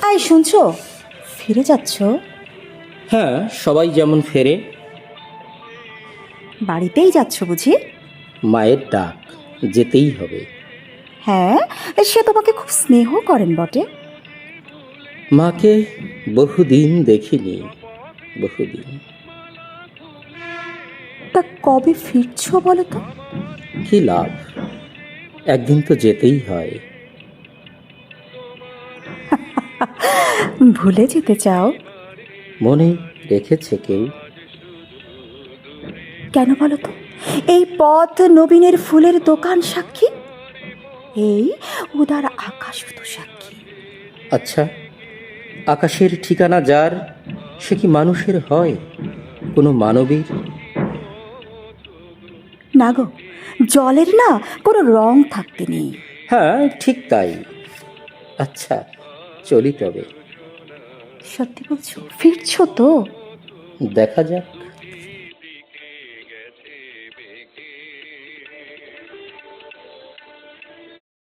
I শুনছো, ফিরে যাচ্ছ? হ্যাঁ, সবাই যেমন ফেরে। বাড়িতেই যাচ্ছ বুঝি? মায়ের ডাক, যেতেই হবে। হ্যাঁ, সে তোমাকে খুব স্নেহ করেন বটে। মাকে বহুদিন দেখিনি, বহুদিন। তা কবে ফিরছো বলো তো? কি লাভ, একদিন তো যেতেই হয়। ভুলে যেতে চাও? মনে রেখেছে কেউ? কেন বলো তো? এই পথ নবীনের ফুলের দোকান সাক্ষী, এই উদার আকাশ তো সাক্ষী। আচ্ছা, আকাশের ঠিকানা যার, সে কি মানুষের হয়, কোনো মানবীর? না গো, জলের না কোনো রং থাকতে নেই। হ্যাঁ, ঠিক তাই। আচ্ছা, চলি তবে। সত্যি বলছো, ফিরছো তো? দেখা যাক।